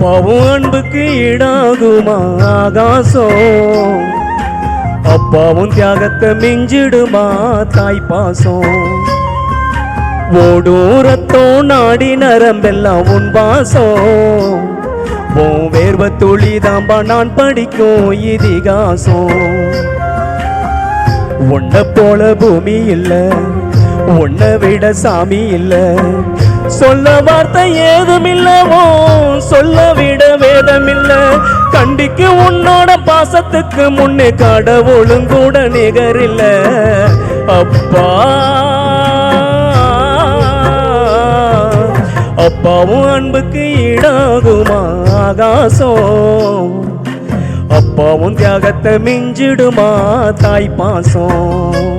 அப்பாவும் அன்புக்கு ஈடாகுமா ஆகாசம், அப்பாவும் தியாகத்தை மிஞ்சிடுமா தாய் பாசம். ஓடும் ரத்தம் நாடி நரம்பெல்லாம் உன் வாசம், உன் வேர்வ துளி தாம்பா நான் படிக்கும் இதிகாசம். உன்னை போல பூமி இல்ல, உன்னை விட சாமி இல்ல, சொல்ல வார்த்தை ஏதும் இல்லவோ, சொல்ல விட வேதம் இல்ல. கண்டிக்கு உன்னோட பாசத்துக்கு முன்னே கடவுளும் கூட நிகர் இல்ல. அப்பா அப்பாவும் அன்புக்கு ஈடாகுமா ஆகாசம், அப்பாவும் தியாகத்தை மிஞ்சிடுமா தாய் பாசம்.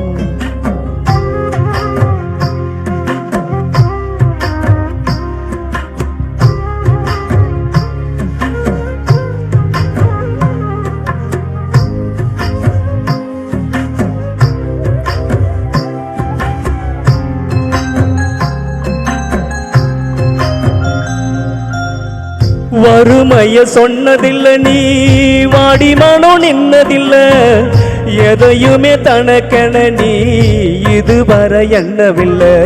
வறுமைய சொன்னதில்ல, நீ வாடி மனோ நின்னதில்ல, எதையுமே தனக்கென நீ இதுவரை எண்ணவில்லை.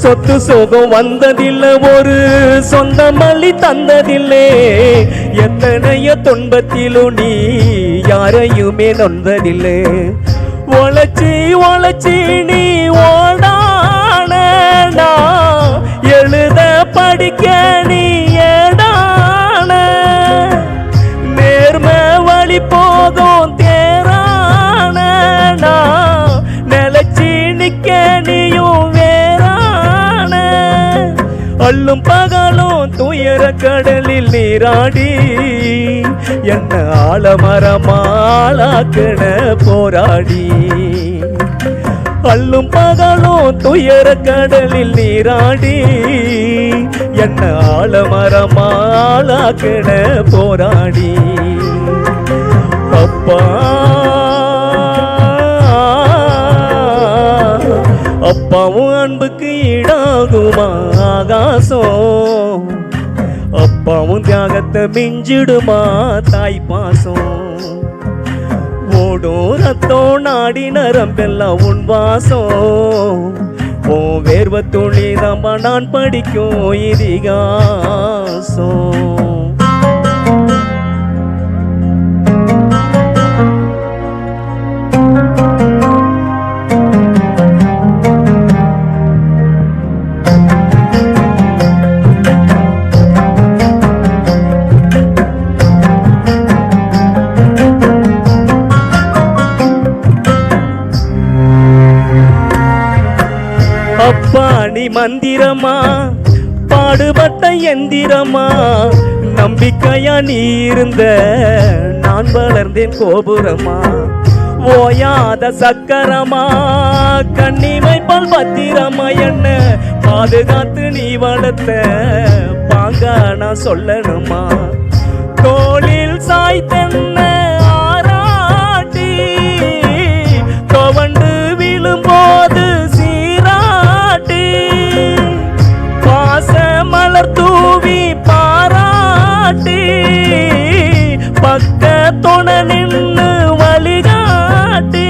சொத்து சோகம் வந்ததில்லை, ஒரு சொந்த மல்லி தந்ததில்லை, எத்தனையோ துன்பத்திலும் நீ யாரையுமே நொந்ததில்லை. உழைச்சி உழைச்சி நீ ஓடானா, எழுத படிக்க நீ போதும் தேரான, நிலச்சி நிக்க நீயும் வேறான. அள்ளும் பகலும் துயர கடலில் நீராடி என்ன ஆலமரமாளாக்குன போராடி. அள்ளும் பகலும் துயர கடலில் நீராடி என்ன ஆலமரமாளாக்குன போராடி. அப்பா அப்பாவும் அன்புக்கு ஈடாகுமா ஆகாசம், அப்பாவும் தியாகத்தை மிஞ்சிடுமா தாய் பாசம். ஓடும் ரத்தம் நாடி நரம்பெல்லாம் உன் வாசம், உன் வேர்வ துளி தாம்பா நான் படிக்கும் இதிகாசம். அப்பா நீ மந்திரமா, பாடுபட்ட எந்திரமா, நம்பிக்கையா நீ இருந்த நான் வளர்ந்தேன் கோபுரமா. ஓயாத சக்கரமா, கண்ணிமை போல் பத்திரமா, என்ன பாதுகாத்து நீ வளர்த்த பாங்க நான் சொல்லணுமா. தோளில் சாய்த்தென்ன ஆராட்டி, துவண்டு விழும்போது பாச மலர் தூவி பாராட்டி, பக்கத்தோட நின்று வழிகாட்டி.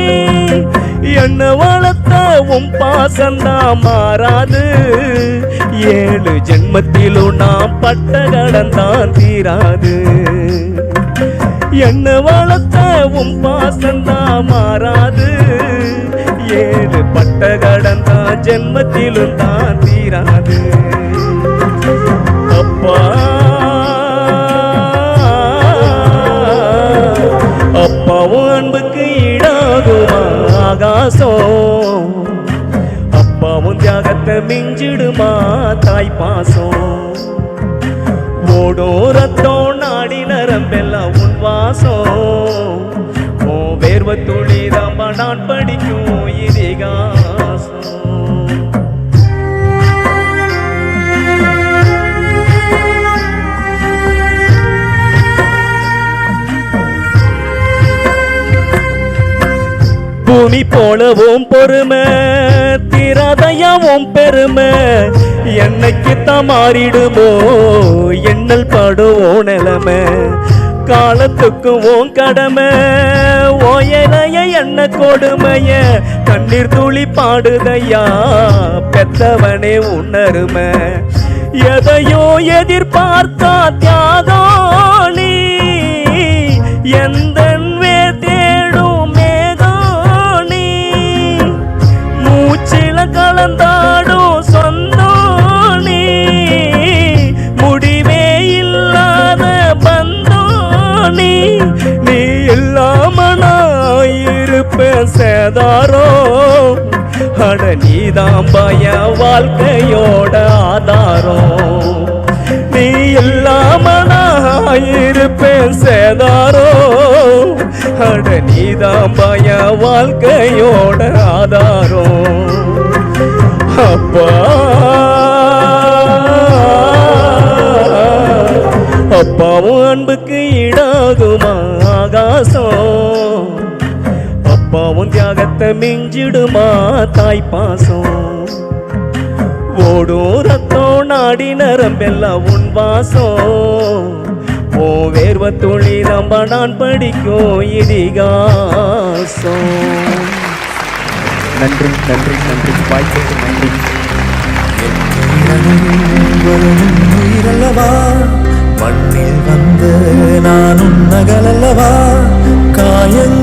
என்ன வளர்த்த உன் பாசந்தா மாறாது, 7 ஜென்மத்திலும் நான் பட்ட கடந்தான் தீராது. என்ன வளர்த்த உன் பாசந்தா மாறாது, 7 பட்ட கடந்தா ஜென்மத்திலும் தான் தீராது. அப்பா அப்பாவும் அன்புக்கு ஈடாகுமா ஆகாசம், அப்பாவும் தியாகத்தை மிஞ்சிடுமா தாய் பாசம். ஓடும் ரத்தம் நாடி நரம்பெல்லாம் உன் வாசம், உன் வேர்வ துளி தாம்பா நான் படிக்கும் இதிகாசம். பூமி போலவும் பொறுமை, திராதையாவும் பெருமை, என்னைக்குத்தான் மாறிடுமோ எண்ணல் படுவோம் நிலைமை காலத்துக்கும் ஓன் கடமை ஓயலைய என்ன கொடுமைய கண்ணீர் துளி பாடுதையா பெத்தவனே உணருமை எதையோ எதிர்பார்த்தா தியாகோணி எந்த தேடும் மேகோணி மூச்சில கலந்தாடும் சொந்தோணி முடிவே இல்லாத பந்தோணி நீ இல்லாம நான் இருப்பேன் சேதாரோ அட நீதான் பய வாழ்க்கையோட ஆதாரம் நீ இல்லாம நான் இருப்பேன் சேதாரோ அட நீதான் பய வாழ்க்கையோட ஆதாரம் அப்பா அப்பாவும் அன்புக்கு ஈடாகுமா ஆகாசம் அப்பாவும் தியாகத்தை மிஞ்சிடுமா தாய்ப்பாசம் ஓடும் ரத்தம் நாடி நரம்பெல்லாம் உன் வாசம் ஓ வேர்வ துளி நம்ப நான் படிக்கும் இதிகாசம். நன்றி நன்றி நன்றி வாய்ப்புக்கு நன்றி. உயிரல்லவா மண்ணில் வந்து நான் உன்னகலல்லவா காயங்கள்